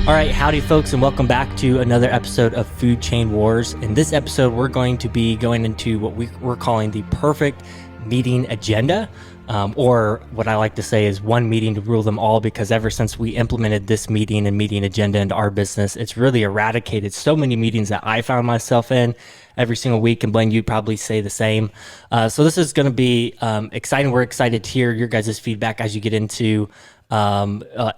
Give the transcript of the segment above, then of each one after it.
All right, howdy folks, and welcome back to another episode of Food Chain Wars. In this episode, we're going to be going into what we're calling the perfect meeting agenda, or what I like to say is one meeting to rule them all, because ever since we implemented this meeting and meeting agenda into our business, it's really eradicated so many meetings that I found myself in every single week, and Blaine, you'd probably say the same. So this is going to be exciting. We're excited to hear your guys' feedback as you get into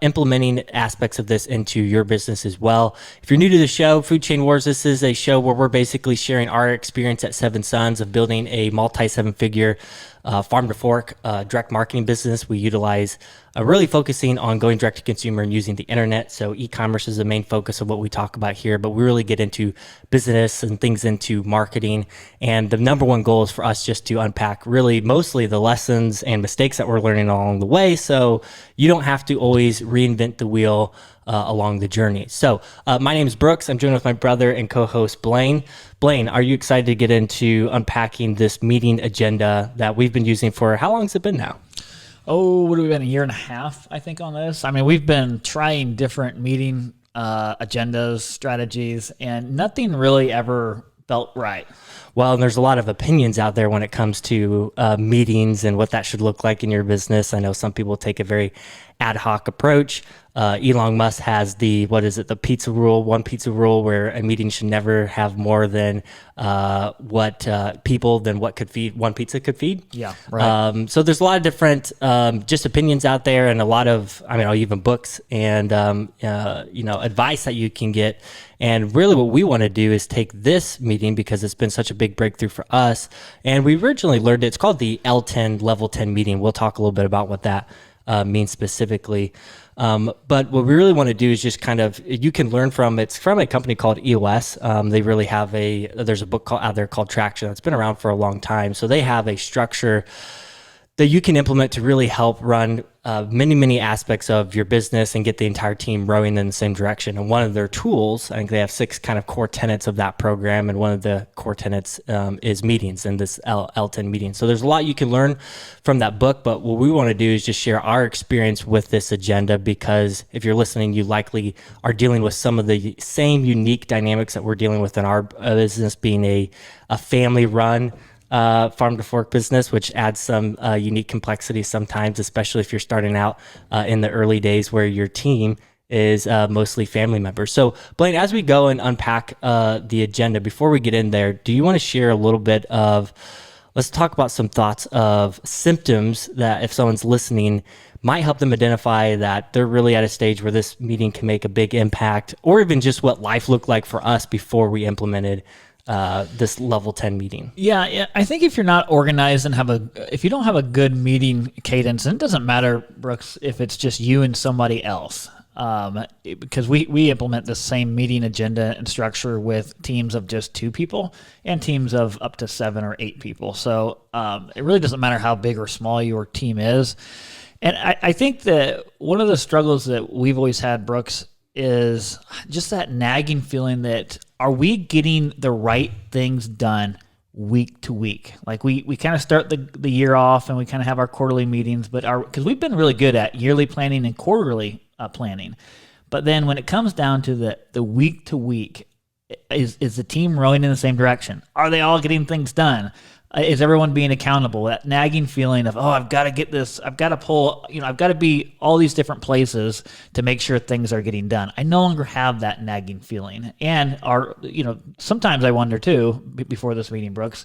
implementing aspects of this into your business as well. If you're new to the show, Food Chain Wars, this is a show where we're basically sharing our experience at Seven Sons of building a multi-seven-figure farm to fork direct marketing business. We utilize really focusing on going direct to consumer and using the internet. So e-commerce is the main focus of what we talk about here, but we really get into business and things into marketing. And the number one goal is for us just to unpack really mostly the lessons and mistakes that we're learning along the way, so you don't have to always reinvent the wheel along the journey. So my name is Brooks. I'm joined with my brother and co-host Blaine. Blaine, are you excited to get into unpacking this meeting agenda that we've been using for, how long has it been now? Oh, what have we been, a year and a half, I think, on this? I mean, we've been trying different meeting agendas, strategies, and nothing really ever felt right. Well, and there's a lot of opinions out there when it comes to meetings and what that should look like in your business. I know some people take a very ad hoc approach. Elon Musk has the pizza rule, one pizza rule, where a meeting should never have more than what could feed one pizza could feed. Yeah, right. So there's a lot of different just opinions out there, and a lot of, even books and advice that you can get. And really what we want to do is take this meeting, because it's been such a big breakthrough for us. And we originally learned it's called the L10 Level 10 meeting. We'll talk a little bit about what that means specifically. But what we really want to do is just you can learn from, it's from a company called EOS. They really have there's a book out there called Traction that's been around for a long time. So they have a structure that you can implement to really help run many aspects of your business and get the entire team rowing in the same direction. And one of their tools, I think they have 6 kind of core tenets of that program, and one of the core tenets is meetings, and this L10 meeting. So there's a lot you can learn from that book, but what we want to do is just share our experience with this agenda, because if you're listening, you likely are dealing with some of the same unique dynamics that we're dealing with in our business, being a family-run farm to fork business, which adds some unique complexity sometimes, especially if you're starting out in the early days where your team is mostly family members. So Blaine, as we go and unpack the agenda, before we get in there, do you want to share a little bit of, let's talk about some thoughts of symptoms that if someone's listening might help them identify that they're really at a stage where this meeting can make a big impact, or even just what life looked like for us before we implemented this level 10 meeting. Yeah, I think if you're not organized and if you don't have a good meeting cadence, and it doesn't matter, Brooks, if it's just you and somebody else, because we implement the same meeting agenda and structure with teams of just 2 people and teams of up to 7 or 8 people. So it really doesn't matter how big or small your team is. And I think that one of the struggles that we've always had, Brooks, is just that nagging feeling that, are we getting the right things done week to week? Like we kind of start the year off and we kind of have our quarterly meetings, but because we've been really good at yearly planning and quarterly planning. But then when it comes down to the week to week, is the team rowing in the same direction? Are they all getting things done? Is everyone being accountable? That nagging feeling of, I've got to get this, I've got to pull, I've got to be all these different places to make sure things are getting done. I no longer have that nagging feeling. And sometimes I wonder too, before this meeting, Brooks,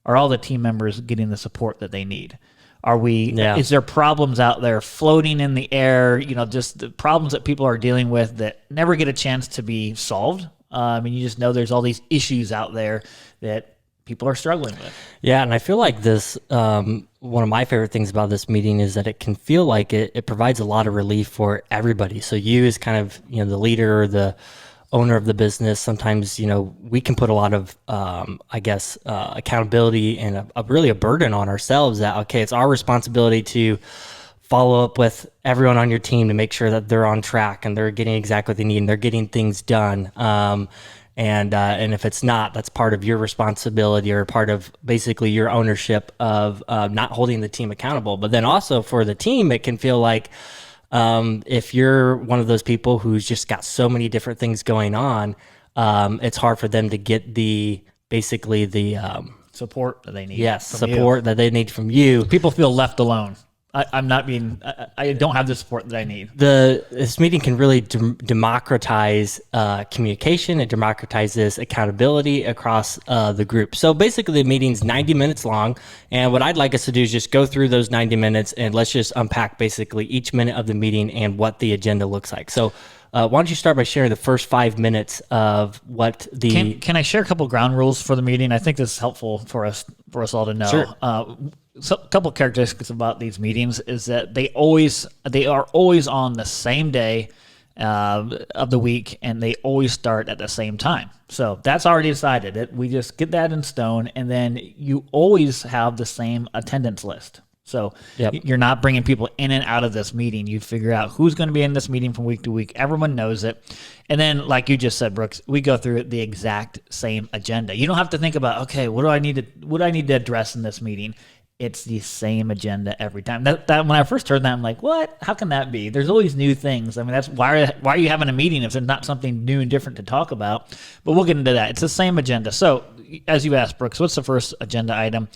are all the team members getting the support that they need? Is there problems out there floating in the air, just the problems that people are dealing with that never get a chance to be solved? You just know there's all these issues out there that people are struggling with. Yeah, and I feel like this, one of my favorite things about this meeting is that it can feel like it provides a lot of relief for everybody. So you as kind of, the leader or the owner of the business, sometimes, we can put a lot of, accountability and really a burden on ourselves that, okay, it's our responsibility to follow up with everyone on your team to make sure that they're on track and they're getting exactly what they need and they're getting things done. And if it's not, that's part of your responsibility or part of basically your ownership of not holding the team accountable. But then also for the team, it can feel like, If you're one of those people who's just got so many different things going on, it's hard for them to get basically the Support that they need. support that they need from you. People feel left alone. I'm not being. I don't have the support that I need. This meeting can really democratize communication. It democratizes accountability across the group. So basically, the meeting's 90 minutes long, and what I'd like us to do is just go through those 90 minutes and let's just unpack basically each minute of the meeting and what the agenda looks like. So. Why don't you start by sharing the first 5 minutes of what the... Can I share a couple ground rules for the meeting? I think this is helpful for us all to know. Sure. So a couple characteristics about these meetings is that they are always on the same day of the week, and they always start at the same time. So that's already decided. We just get that in stone, and then you always have the same attendance list. So you're not bringing people in and out of this meeting. You figure out who's going to be in this meeting from week to week. Everyone knows it. And then, like you just said, Brooks, we go through the exact same agenda. You don't have to think about, okay, what do I need to address in this meeting? It's the same agenda every time. That when I first heard that, I'm like, what? How can that be? There's always new things. I mean, that's why are you having a meeting if there's not something new and different to talk about? But we'll get into that. It's the same agenda. So, as you asked, Brooks, what's the first agenda item?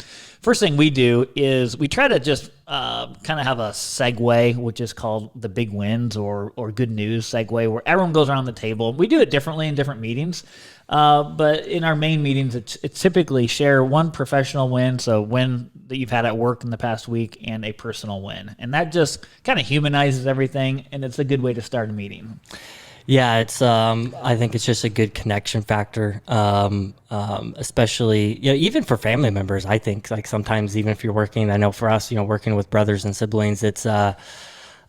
First thing we do is we try to just kind of have a segue, which is called the big wins or good news segue, where everyone goes around the table. We do it differently in different meetings, but in our main meetings, it's typically share one professional win, so win that you've had at work in the past week, and a personal win. And that just kind of humanizes everything, and it's a good way to start a meeting. Yeah, it's. I think it's just a good connection factor, especially even for family members. I think like sometimes even if you're working, I know for us, working with brothers and siblings, it's you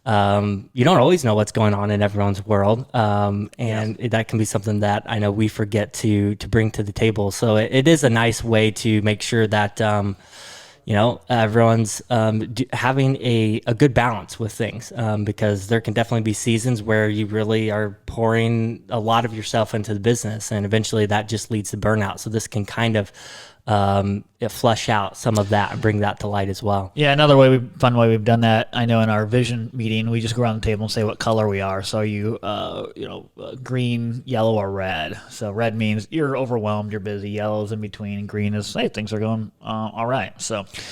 don't always know what's going on in everyone's world, and that can be something that I know we forget to bring to the table. So it is a nice way to make sure that. Everyone's having a good balance with things, because there can definitely be seasons where you really are pouring a lot of yourself into the business, and eventually that just leads to burnout. So this can kind of flush out some of that and bring that to light as well. Yeah, another fun way we've done that, I know in our vision meeting, we just go around the table and say what color we are. So are you, green, yellow, or red? So red means you're overwhelmed, you're busy. Yellow's in between, and green is, hey, things are going all right.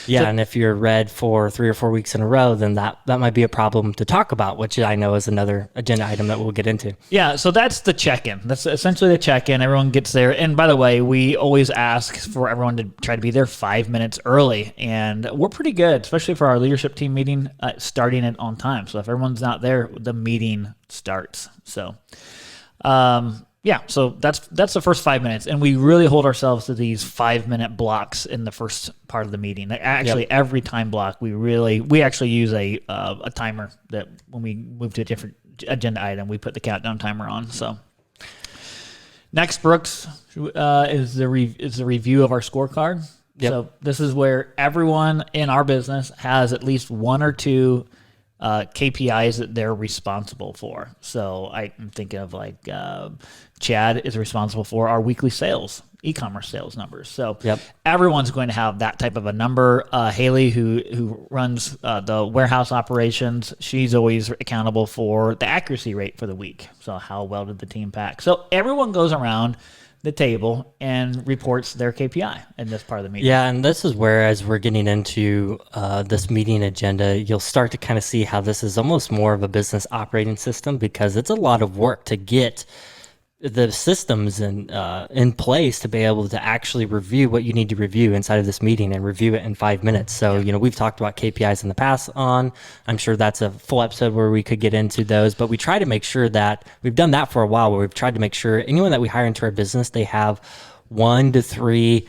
And if you're red for 3 or 4 weeks in a row, then that might be a problem to talk about, which I know is another agenda item that we'll get into. Yeah, so that's the check-in. That's essentially the check-in. Everyone gets there. And by the way, we always ask for everyone to try to be there 5 minutes early, and we're pretty good, especially for our leadership team meeting, starting it on time. So if everyone's not there, the meeting starts. So so that's the first 5 minutes, and we really hold ourselves to these 5-minute blocks in the first part of the meeting. Actually, every time block we actually use a timer that when we move to a different agenda item, we put the countdown timer on. So next, Brooks, is the review of our scorecard. Yep. So this is where everyone in our business has at least one or two KPIs that they're responsible for. So I'm thinking of like Chad is responsible for our weekly sales, e-commerce sales numbers. So everyone's going to have that type of a number. Haley, who runs the warehouse operations, she's always accountable for the accuracy rate for the week. So how well did the team pack? So everyone goes around the table and reports their KPI in this part of the meeting. Yeah, and this is where, as we're getting into this meeting agenda, you'll start to kind of see how this is almost more of a business operating system, because it's a lot of work to get the systems in place to be able to actually review what you need to review inside of this meeting and review it in 5 minutes. So, we've talked about KPIs in the past I'm sure that's a full episode where we could get into those, but we try to make sure that we've done that for a while, where we've tried to make sure anyone that we hire into our business, they have 1 to 3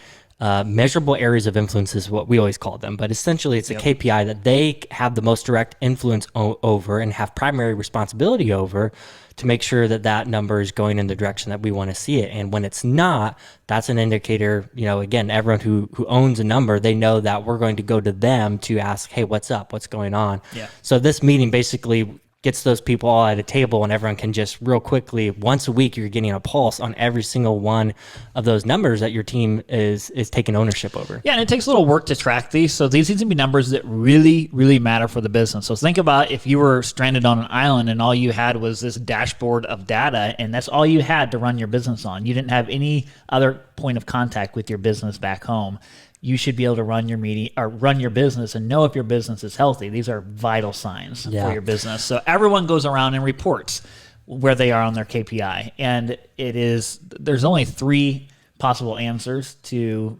measurable areas of influence is what we always call them. But essentially it's a KPI that they have the most direct influence over and have primary responsibility over, to make sure that that number is going in the direction that we want to see it. And when it's not, that's an indicator, again, everyone who owns a number, they know that we're going to go to them to ask, hey, what's up? What's going on? Yeah. So this meeting basically gets those people all at a table, and everyone can just real quickly, once a week, you're getting a pulse on every single one of those numbers that your team is taking ownership over. Yeah, and it takes a little work to track these. So these need to be numbers that really, really matter for the business. So think about if you were stranded on an island and all you had was this dashboard of data, and that's all you had to run your business on. You didn't have any other point of contact with your business back home. You should be able to run your meeting or run your business and know if your business is healthy. These are vital signs for your business. So everyone goes around and reports where they are on their KPI, and there's only 3 possible answers to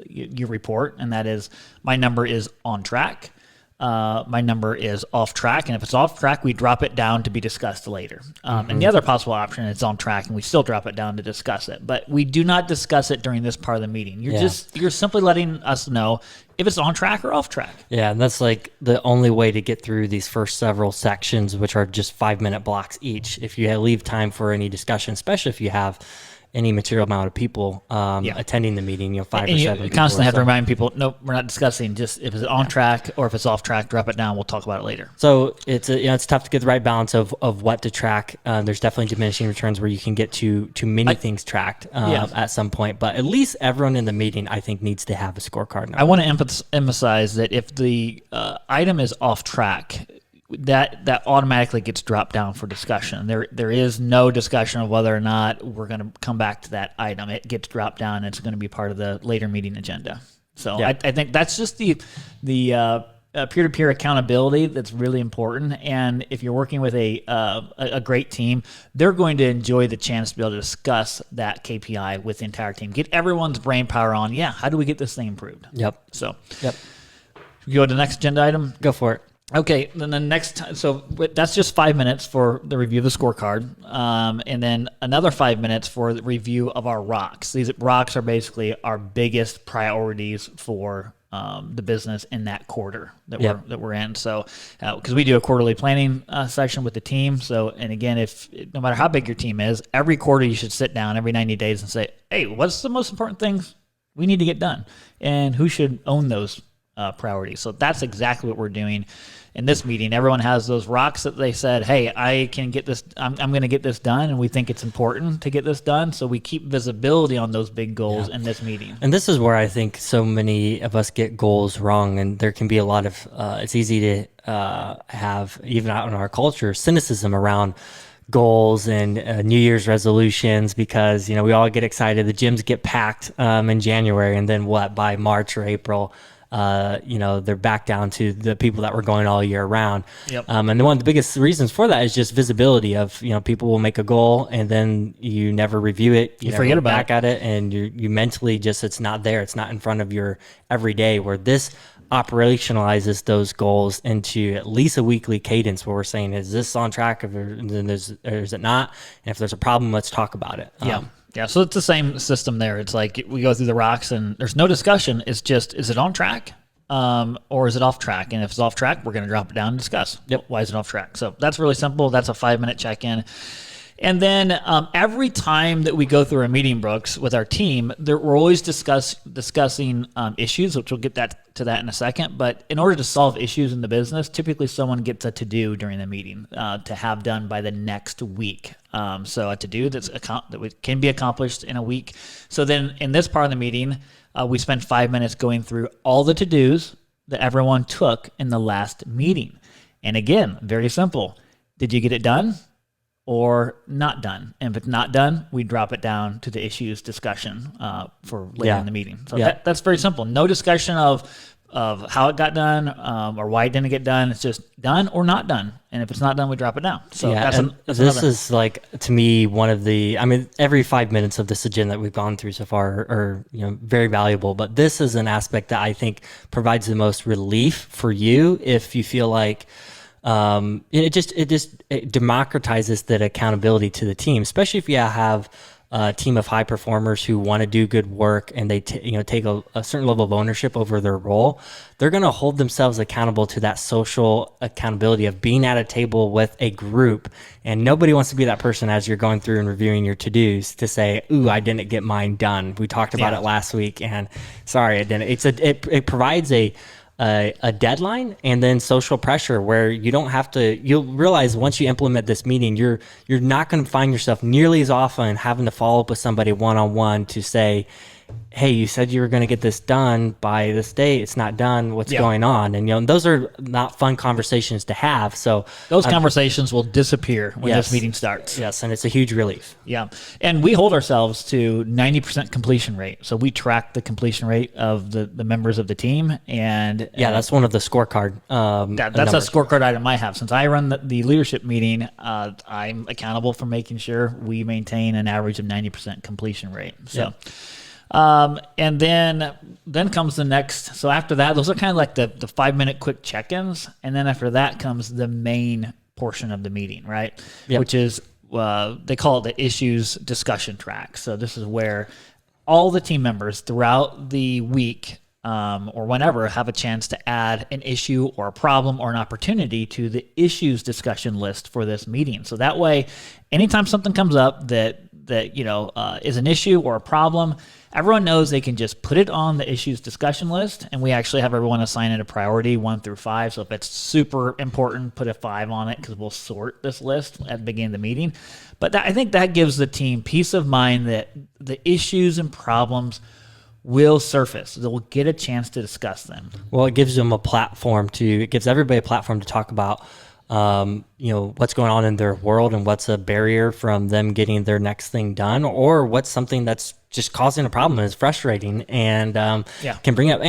your report, and that is my number is on track, my number is off track, and if it's off track, we drop it down to be discussed later. And the other possible option is on track, and we still drop it down to discuss it. But we do not discuss it during this part of the meeting. You're simply letting us know if it's on track or off track. Yeah, and that's like the only way to get through these first several sections, which are just 5-minute blocks each. If you leave time for any discussion, especially if you have any material amount of people attending the meeting, 5 or 7 people. Constantly have to remind people, nope, we're not discussing. Just if it's on track or if it's off track, drop it down. We'll talk about it later. So it's tough to get the right balance of what to track. There's definitely diminishing returns where you can get too many things tracked at some point. But at least everyone in the meeting, I think, needs to have a scorecard number. I want to emphasize that if the item is off track, that automatically gets dropped down for discussion. There is no discussion of whether or not we're going to come back to that item. It gets dropped down, and it's going to be part of the later meeting agenda. So I think that's just the peer-to-peer accountability that's really important. And if you're working with a great team, they're going to enjoy the chance to be able to discuss that KPI with the entire team. Get everyone's brain power on, how do we get this thing improved? Yep. So we go to the next agenda item? Go for it. Okay, then the next time, so that's just 5 minutes for the review of the scorecard, and then another 5 minutes for the review of our rocks. These rocks are basically our biggest priorities for the business in that quarter that we're in. So, because we do a quarterly planning session with the team. So, and again, no matter how big your team is, every quarter you should sit down every 90 days and say, hey, what's the most important things we need to get done, and who should own those priorities. So that's exactly what we're doing in this meeting. Everyone has those rocks that they said, hey, I can get this, I'm going to get this done, and we think it's important to get this done. So we keep visibility on those big goals in this meeting. And this is where I think so many of us get goals wrong, and there can be a lot of, it's easy to have, even out in our culture, cynicism around goals and New Year's resolutions, because we all get excited, the gyms get packed in January, and then by March or April, they're back down to the people that were going all year round. And one of the biggest reasons for that is just visibility of, people will make a goal and then you never review it. You forget about back at it, and you mentally just, it's not there. It's not in front of your everyday, where this operationalizes those goals into at least a weekly cadence where we're saying, is this on track, or is it not? And if there's a problem, let's talk about it. Yeah, so it's the same system there. It's like we go through the rocks and there's no discussion. It's just, is it on track or is it off track? And if it's off track, we're going to drop it down and discuss. Why is it off track? So that's really simple. That's a 5-minute check-in. And then every time that we go through a meeting, Brooks, with our team, we're always discussing issues, which we'll get to that in a second. But in order to solve issues in the business, typically someone gets a to-do during the meeting to have done by the next week. So a to-do that can be accomplished in a week. So then in this part of the meeting, we spend 5 minutes going through all the to-dos that everyone took in the last meeting. And again, very simple. Did you get it done? Or not done. And if it's not done, we drop it down to the issues discussion for later in the meeting. So that's very simple. No discussion of how it got done or why it didn't get done. It's just done or not done. And if it's not done, we drop it down. So this is like, to me, one of the, every 5 minutes of this agenda that we've gone through so far are very valuable. But this is an aspect that I think provides the most relief for you if you feel like, it democratizes that accountability to the team, especially if you have a team of high performers who want to do good work and they take a certain level of ownership over their role. They're going to hold themselves accountable to that social accountability of being at a table with a group, and nobody wants to be that person as you're going through and reviewing your to-dos to say, ooh, I didn't get mine done. We talked about it last week and sorry, I didn't. It provides a a deadline and then social pressure where you don't have to. You'll realize once you implement this meeting, you're not going to find yourself nearly as often having to follow up with somebody one-on-one to say, hey, you said you were going to get this done by this date. It's not done. What's going on? And, those are not fun conversations to have. So those conversations will disappear when Yes. this meeting starts. yes, and it's a huge relief. Yeah. And we hold ourselves to 90% completion rate. So we track the completion rate of the members of the team. And Yeah, that's one of the scorecard. that's numbers. a scorecard item I have. Since I run the leadership meeting, I'm accountable for making sure we maintain an average of 90% completion rate. So. And then comes the next. So after that, those are kind of like the 5-minute quick check-ins. And then after that comes the main portion of the meeting, right? Yep. Which is, they call it the issues discussion track. So this is where all the team members throughout the week, or whenever, have a chance to add an issue or a problem or an opportunity to the issues discussion list for this meeting. So that way, anytime something comes up that is an issue or a problem, everyone knows they can just put it on the issues discussion list, and we actually have everyone assign it a priority 1 through 5. So if it's super important, put a 5 on it because we'll sort this list at the beginning of the meeting. But I think that gives the team peace of mind that the issues and problems will surface. They'll get a chance to discuss them. Well, it gives them it gives everybody a platform to talk about, what's going on in their world and what's a barrier from them getting their next thing done, or what's something that's just causing a problem and is frustrating and can bring up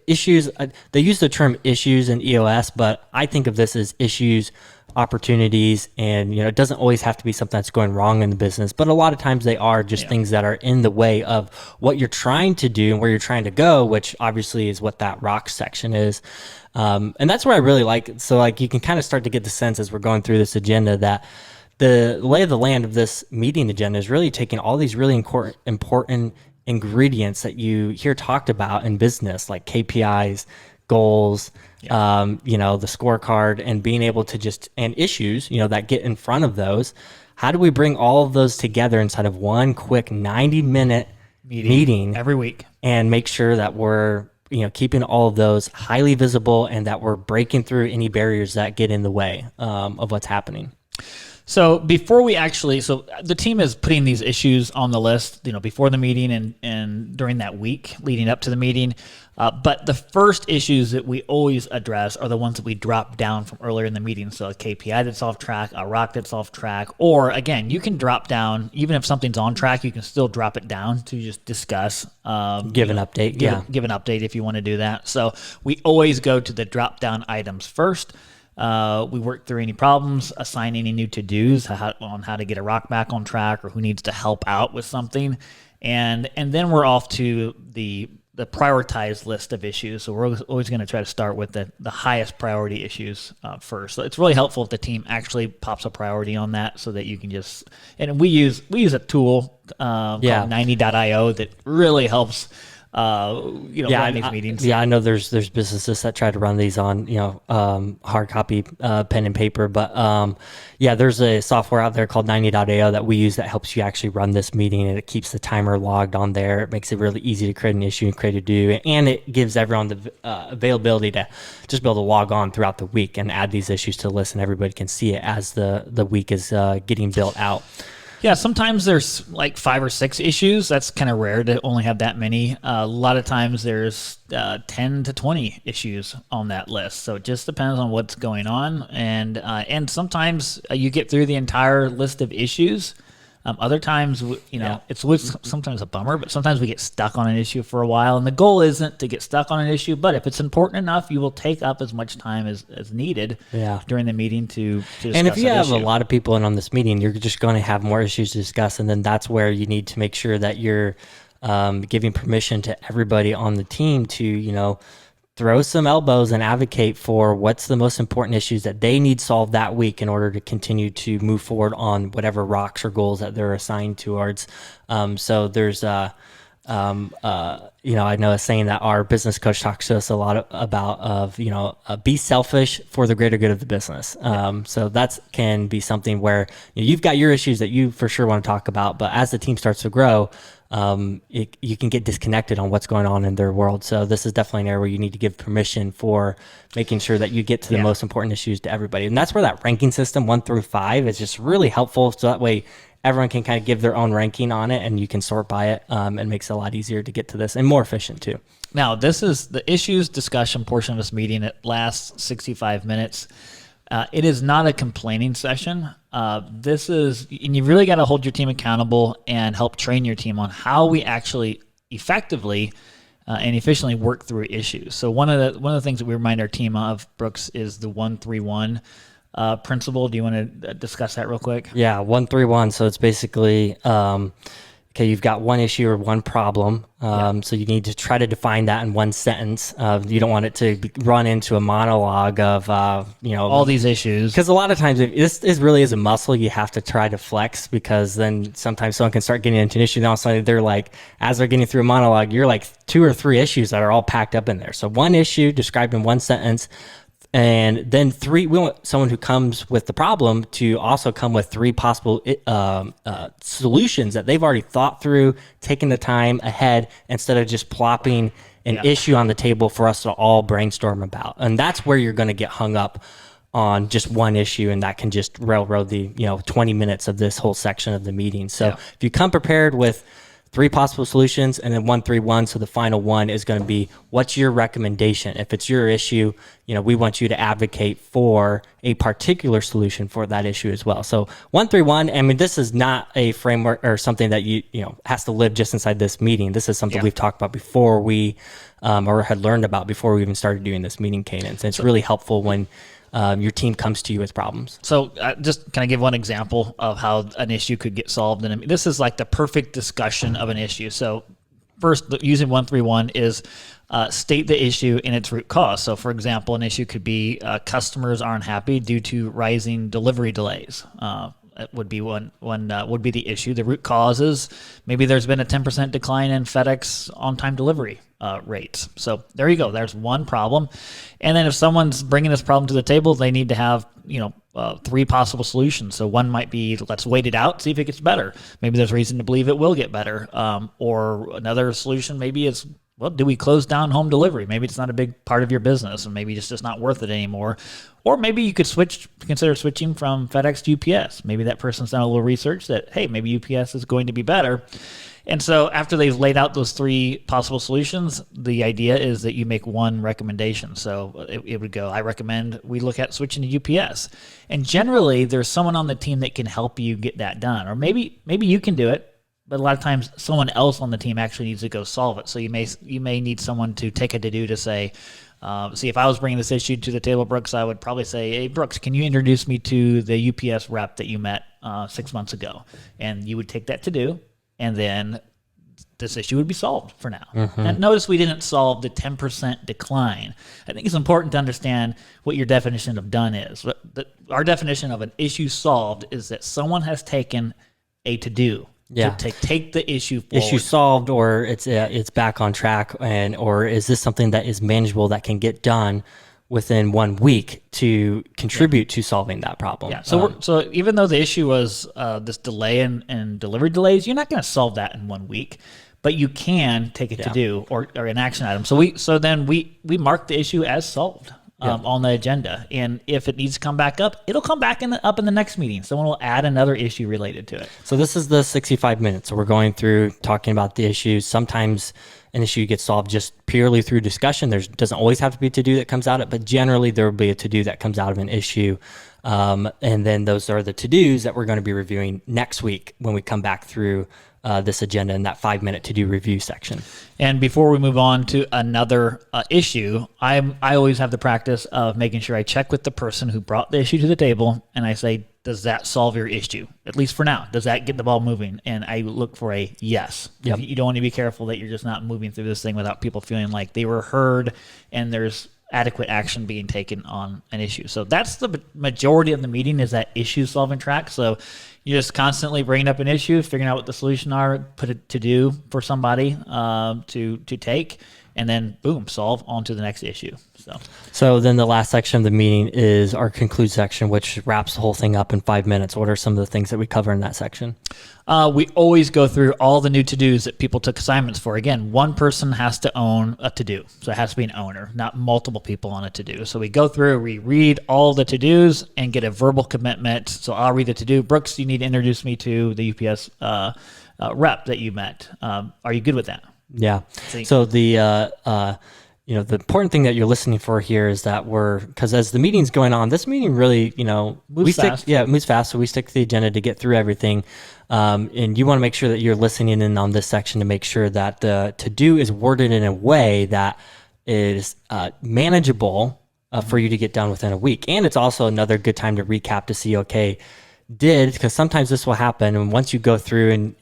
issues. They use the term issues in EOS, but I think of this as issues, opportunities, and it doesn't always have to be something that's going wrong in the business, but a lot of times they are just things that are in the way of what you're trying to do and where you're trying to go, which obviously is what that rock section is. And that's where I really like it. So you can kind of start to get the sense as we're going through this agenda that the lay of the land of this meeting agenda is really taking all these really important ingredients that you hear talked about in business, like KPIs, goals, the scorecard, and being able to and issues, that get in front of those. How do we bring all of those together inside of one quick 90-minute meeting every week and make sure that we're, keeping all of those highly visible and that we're breaking through any barriers that get in the way of what's happening? So before the team is putting these issues on the list, before the meeting and during that week leading up to the meeting. But the first issues that we always address are the ones that we drop down from earlier in the meeting. So a KPI that's off track, a rock that's off track, or again, you can drop down, even if something's on track, you can still drop it down to just discuss. Give an update. Give an update if you want to do that. So we always go to the drop down items first. We work through any problems, assign any new to-dos on how to get a rock back on track or who needs to help out with something. And then we're off to the prioritized list of issues. So we're always going to try to start with the highest priority issues first. So it's really helpful if the team actually pops a priority on that so that you can and we use a tool called 90.io that really helps run these meetings. I know there's businesses that try to run these on, hard copy, pen and paper, but there's a software out there called 90.io that we use that helps you actually run this meeting, and it keeps the timer logged on there. It makes it really easy to create an issue and create a do, and it gives everyone the availability to just be able to log on throughout the week and add these issues to the list, and everybody can see it as the week is getting built out. Yeah, sometimes there's like 5 or 6 issues. That's kind of rare to only have that many. A lot of times there's 10 to 20 issues on that list. So it just depends on what's going on. And sometimes you get through the entire list of issues. Other times, it's sometimes a bummer, but sometimes we get stuck on an issue for a while. And the goal isn't to get stuck on an issue, but if it's important enough, you will take up as much time as needed during the meeting to discuss. And if you have issue. a lot of people in on this meeting, you're just going to have more issues to discuss. And then that's where you need to make sure that you're giving permission to everybody on the team to, throw some elbows and advocate for what's the most important issues that they need solved that week in order to continue to move forward on whatever rocks or goals that they're assigned towards. So there's, I know a saying that our business coach talks to us a lot about be selfish for the greater good of the business. So that can be something where you've got your issues that you for sure want to talk about, but as the team starts to grow, you can get disconnected on what's going on in their world. So this is definitely an area where you need to give permission for making sure that you get to the most important issues to everybody. And that's where that ranking system 1 through 5 is just really helpful. So that way everyone can kind of give their own ranking on it, and you can sort by it. It makes it a lot easier to get to this and more efficient too. Now, this is the issues discussion portion of this meeting. It lasts 65 minutes. It is not a complaining session. And you really got to hold your team accountable and help train your team on how we actually effectively and efficiently work through issues. So one of the things that we remind our team of, Brooks, is the 1-3-1 principle. Do you want to discuss that real quick? Yeah, 1-3-1. So it's basically okay, you've got one issue or one problem. So you need to try to define that in one sentence. You don't want it to run into a monologue of, all these issues. Because a lot of times, if this really is a muscle you have to try to flex, because then sometimes someone can start getting into an issue. And all of a sudden they're like, as they're getting through a monologue, you're like 2 or 3 issues that are all packed up in there. So one issue described in one sentence. And then 3, we want someone who comes with the problem to also come with 3 possible solutions that they've already thought through, taking the time ahead instead of just plopping an issue on the table for us to all brainstorm about. And that's where you're going to get hung up on just one issue, and that can just railroad the 20 minutes of this whole section of the meeting. So if you come prepared with 3 possible solutions and then 1-3-1. So the final one is going to be, what's your recommendation? If it's your issue, we want you to advocate for a particular solution for that issue as well. So 1-3-1, I mean, this is not a framework or something that has to live just inside this meeting. This is something we've talked about before we, or had learned about before we even started doing this meeting cadence. And it's really helpful when your team comes to you with problems. So just can I give one example of how an issue could get solved? And this is like the perfect discussion of an issue. So first, using 1-3-1 is state the issue in its root cause. So for example, an issue could be customers aren't happy due to rising delivery delays. It would be would be the issue. The root cause is maybe there's been a 10% decline in FedEx on-time delivery rates. So there you go. There's one problem. And then if someone's bringing this problem to the table, they need to have 3 possible solutions. So one might be, let's wait it out, see if it gets better. Maybe there's reason to believe it will get better. Or another solution maybe is, well, do we close down home delivery? Maybe it's not a big part of your business, and maybe it's just not worth it anymore. Or maybe you could consider switching from FedEx to UPS. Maybe that person's done a little research that, hey, maybe UPS is going to be better. And so after they've laid out those 3 possible solutions, the idea is that you make one recommendation. So it would go, I recommend we look at switching to UPS. And generally, there's someone on the team that can help you get that done. Or maybe you can do it, but a lot of times someone else on the team actually needs to go solve it. So you may need someone to take a to-do to say, see, if I was bringing this issue to the table, Brooks, I would probably say, hey, Brooks, can you introduce me to the UPS rep that you met 6 months ago? And you would take that to-do, and then this issue would be solved for now. And notice we didn't solve the 10% decline. I think it's important to understand what your definition of done is. Our definition of an issue solved is that someone has taken a to-do. Yeah. To take the issue forward. Issue solved, or it's back on track, or is this something that is manageable that can get done within 1 week to contribute to solving that problem? Yeah. So even though the issue was this delay in delivery delays, you're not going to solve that in 1 week, but you can take it to do or an action item. So then we mark the issue as solved. On the agenda, and if it needs to come back up, it'll come back up in the next meeting. Someone will add another issue related to it. So this is the 65 minutes. So we're going through talking about the issues. Sometimes an issue gets solved just purely through discussion. There doesn't always have to be a to-do that comes out of it, but generally there will be a to-do that comes out of an issue. And then those are the to-dos that we're going to be reviewing next week when we come back through this agenda in that 5-minute to-do review section. And before we move on to another issue, I always have the practice of making sure I check with the person who brought the issue to the table, and I say, does that solve your issue? At least for now. Does that get the ball moving? And I look for a yes. Yep. You don't want to be careful that you're just not moving through this thing without people feeling like they were heard and there's adequate action being taken on an issue. So that's the majority of the meeting, is that issue solving track. So you're just constantly bringing up an issue, figuring out what the solution are, put it to do for somebody to take, and then boom, solve on to the next issue. So then the last section of the meeting is our conclude section, which wraps the whole thing up in 5 minutes. What are some of the things that we cover in that section? We always go through all the new to-dos that people took assignments for. Again, one person has to own a to-do. So it has to be an owner, not multiple people on a to-do. So we go through, we read all the to-dos and get a verbal commitment. So I'll read the to-do. Brooks, you need to introduce me to the UPS rep that you met. Are you good with that? Yeah. So the important thing that you're listening for here is that because as the meeting's going on, this meeting really, moves fast. It moves fast. So we stick to the agenda to get through everything. And you want to make sure that you're listening in on this section to make sure that the to-do is worded in a way that is manageable for you to get done within a week. And it's also another good time to recap to see, because sometimes this will happen. And once you go through and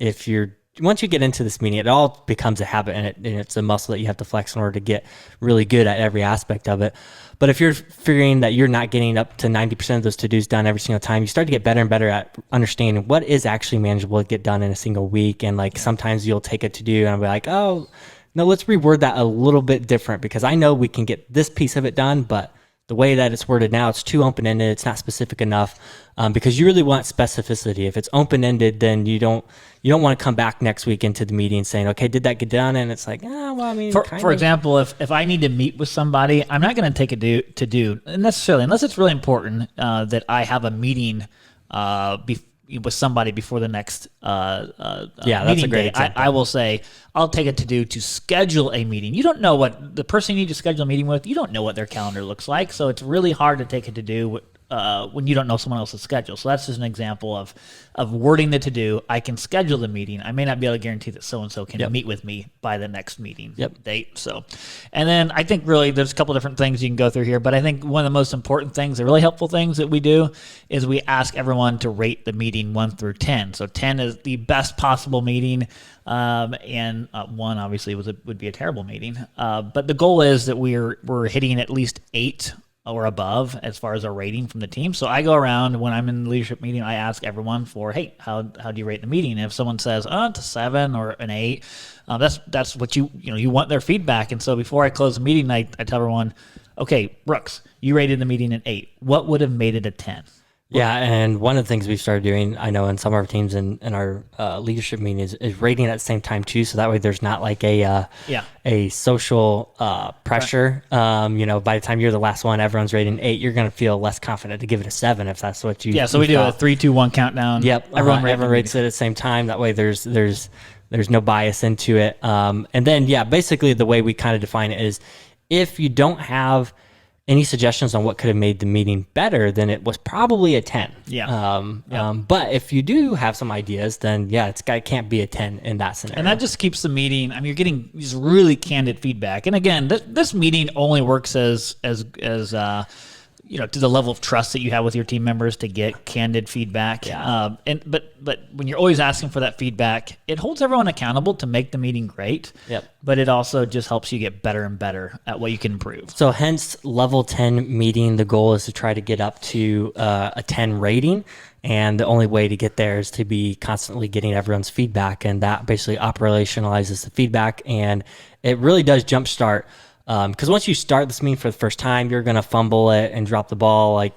once you get into this meeting, it all becomes a habit, and it's a muscle that you have to flex in order to get really good at every aspect of it. But if you're figuring that you're not getting up to 90% of those to-dos done every single time, you start to get better and better at understanding what is actually manageable to get done in a single week. And sometimes you'll take a to-do and I'll be like, oh, no, let's reword that a little bit different, because I know we can get this piece of it done, but the way that it's worded now, it's too open-ended. It's not specific enough, because you really want specificity. If it's open-ended, then you don't want to come back next week into the meeting saying, okay, did that get done? And it's like, for example, if I need to meet with somebody, I'm not going to take to do necessarily, unless it's really important that I have a meeting with somebody before the next that's meeting a great day. example. I will say, I'll take it to schedule a meeting. You don't know what the person you need to schedule a meeting with, you don't know what their calendar looks like. So it's really hard to take it to do when you don't know someone else's schedule. So that's just an example of wording the to-do. I can schedule the meeting. I may not be able to guarantee that so-and-so can meet with me by the next meeting date. So, and then I think really there's a couple different things you can go through here, but I think one of the most important things, the really helpful things that we do, is we ask everyone to rate the meeting 1 through 10. So 10 is the best possible meeting. And 1 obviously would be a terrible meeting. But the goal is that we're hitting at least 8 or above as far as our rating from the team. So I go around when I'm in the leadership meeting, I ask everyone for, hey, how do you rate the meeting? And if someone says, it's a 7 or an 8, that's what you want their feedback. And so before I close the meeting, I tell everyone, okay, Brooks, you rated the meeting an 8. What would have made it a 10? Yeah, and one of the things we started doing, I know in some of our teams in our leadership meeting is rating at the same time too, so that way there's not like a social pressure. By the time you're the last one, everyone's rating 8, you're going to feel less confident to give it a 7 if that's what you. Yeah, so we do a 3, 2, 1 countdown. Yep, everyone rates it at the same time. That way there's no bias into it. And then basically the way we kind of define it is, if you don't have any suggestions on what could have made the meeting better, then it was probably a 10. But if you do have some ideas, then it can't be a 10 in that scenario. And that just keeps the meeting. You're getting these really candid feedback. And again, this meeting only works as to the level of trust that you have with your team members to get candid feedback. But when you're always asking for that feedback, it holds everyone accountable to make the meeting great. But it also just helps you get better and better at what you can improve. So hence level 10 meeting, the goal is to try to get up to a 10 rating. And the only way to get there is to be constantly getting everyone's feedback. And that basically operationalizes the feedback. And it really does jumpstart. Because once you start this meeting for the first time, you're going to fumble it and drop the ball. I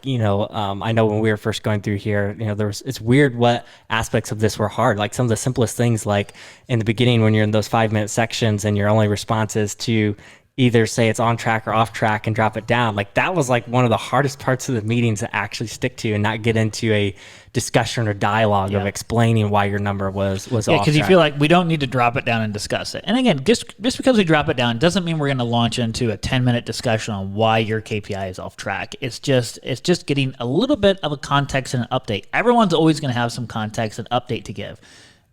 know when we were first going through here, it's weird what aspects of this were hard. Like some of the simplest things, like in the beginning when you're in those 5-minute sections and your only response is to either say it's on track or off track and drop it down. Like that was like one of the hardest parts of the meetings to actually stick to and not get into a discussion or dialogue of explaining why your number was off track. Because you feel like we don't need to drop it down and discuss it. And again, just because we drop it down doesn't mean we're going to launch into a 10-minute discussion on why your KPI is off track. It's just getting a little bit of a context and an update. Everyone's always going to have some context and update to give.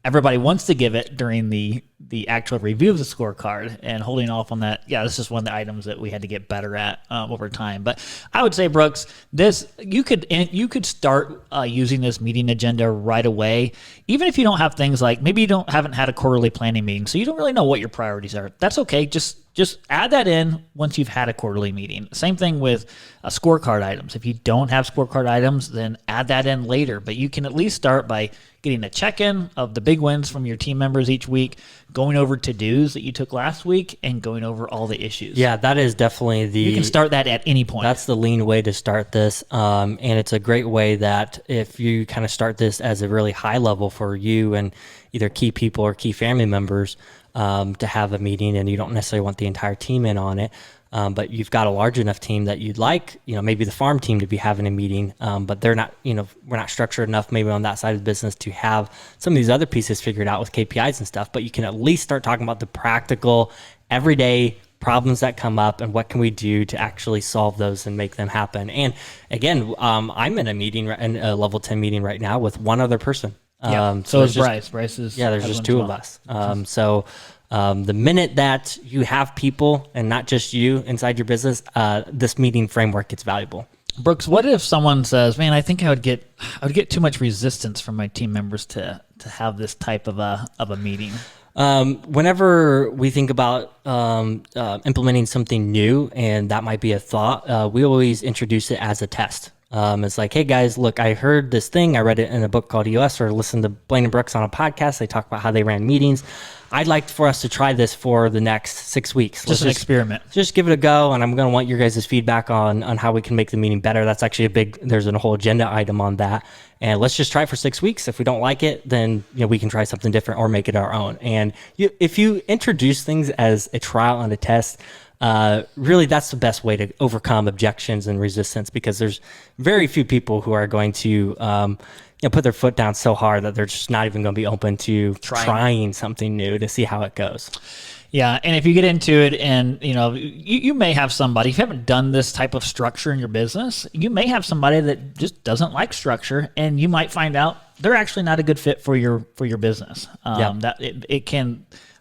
Everybody wants to give it during the actual review of the scorecard, and holding off on that. This is one of the items that we had to get better at over time. But I would say, Brooks, you could start using this meeting agenda right away, even if you don't have things like maybe you haven't had a quarterly planning meeting, so you don't really know what your priorities are. That's okay. Just just add that in once you've had a quarterly meeting. Same thing with scorecard items. If you don't have scorecard items, then add that in later. But you can at least start by getting a check-in of the big wins from your team members each week, going over to-dos that you took last week, and going over all the issues. Yeah, that is definitely You can start that at any point. That's the lean way to start this. And it's a great way that if you kind of start this as a really high level for you and either key people or key family members, to have a meeting, and you don't necessarily want the entire team in on it. But you've got a large enough team that you'd like, maybe the farm team to be having a meeting, but they're not, we're not structured enough maybe on that side of the business to have some of these other pieces figured out with KPIs and stuff. But you can at least start talking about the practical, everyday problems that come up and what can we do to actually solve those and make them happen. And again, I'm in a meeting, in a level 10 meeting right now with one other person. So is Bryce. Bryce is there's just two of us. The minute that you have people and not just you inside your business, this meeting framework gets valuable. Brooks, what if someone says, "Man, I think I would get too much resistance from my team members to have this type of a meeting"? Whenever we think about implementing something new, and that might be a thought, we always introduce it as a test. It's like, hey guys, look, I heard this thing. I read it in a book called EOS, or listened to Blaine and Brooks on a podcast. They talk about how they ran meetings. I'd like for us to try this for the next 6 weeks. Just an experiment. Just give it a go, and I'm going to want your guys' feedback on how we can make the meeting better. That's actually there's a whole agenda item on that. And let's just try it for 6 weeks. If we don't like it, then we can try something different or make it our own. And if you introduce things as a trial and a test, really that's the best way to overcome objections and resistance, because there's very few people who are going to put their foot down so hard that they're just not even going to be open to trying something new to see how it goes. Yeah, and if you get into it and, you may have somebody, if you haven't done this type of structure in your business, you may have somebody that just doesn't like structure, and you might find out they're actually not a good fit for your business.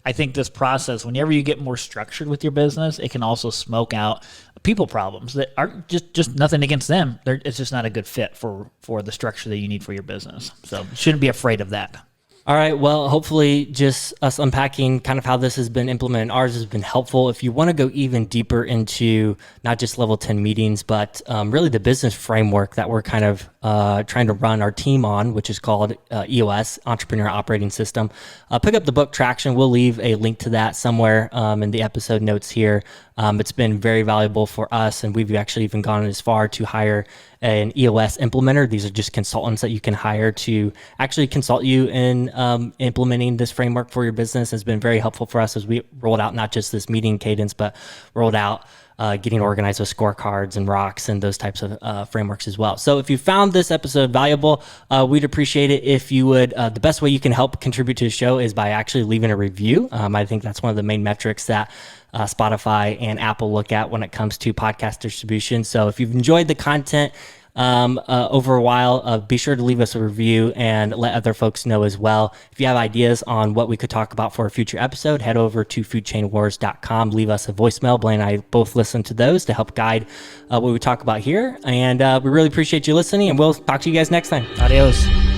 I think this process, whenever you get more structured with your business, it can also smoke out people problems that aren't just nothing against them. It's just not a good fit for the structure that you need for your business. So you shouldn't be afraid of that. All right. Well, hopefully just us unpacking kind of how this has been implemented, ours has been helpful. If you want to go even deeper into not just level 10 meetings, but really the business framework that we're kind of trying to run our team on, which is called EOS, Entrepreneur Operating System, pick up the book Traction. We'll leave a link to that somewhere in the episode notes here. It's been very valuable for us, and we've actually even gone as far to hire an EOS implementer. These are just consultants that you can hire to actually consult you in implementing this framework for your business. It's been very helpful for us as we rolled out not just this meeting cadence, but rolled out getting organized with scorecards and rocks and those types of frameworks as well. So if you found this episode valuable, we'd appreciate it if you would. The best way you can help contribute to the show is by actually leaving a review. I think that's one of the main metrics that Spotify and Apple look at when it comes to podcast distribution. So if you've enjoyed the content over a while, be sure to leave us a review and let other folks know as well. If you have ideas on what we could talk about for a future episode, head over to foodchainwars.com. Leave us a voicemail. Blaine and I both listen to those to help guide what we talk about here. And we really appreciate you listening, and we'll talk to you guys next time. Adios.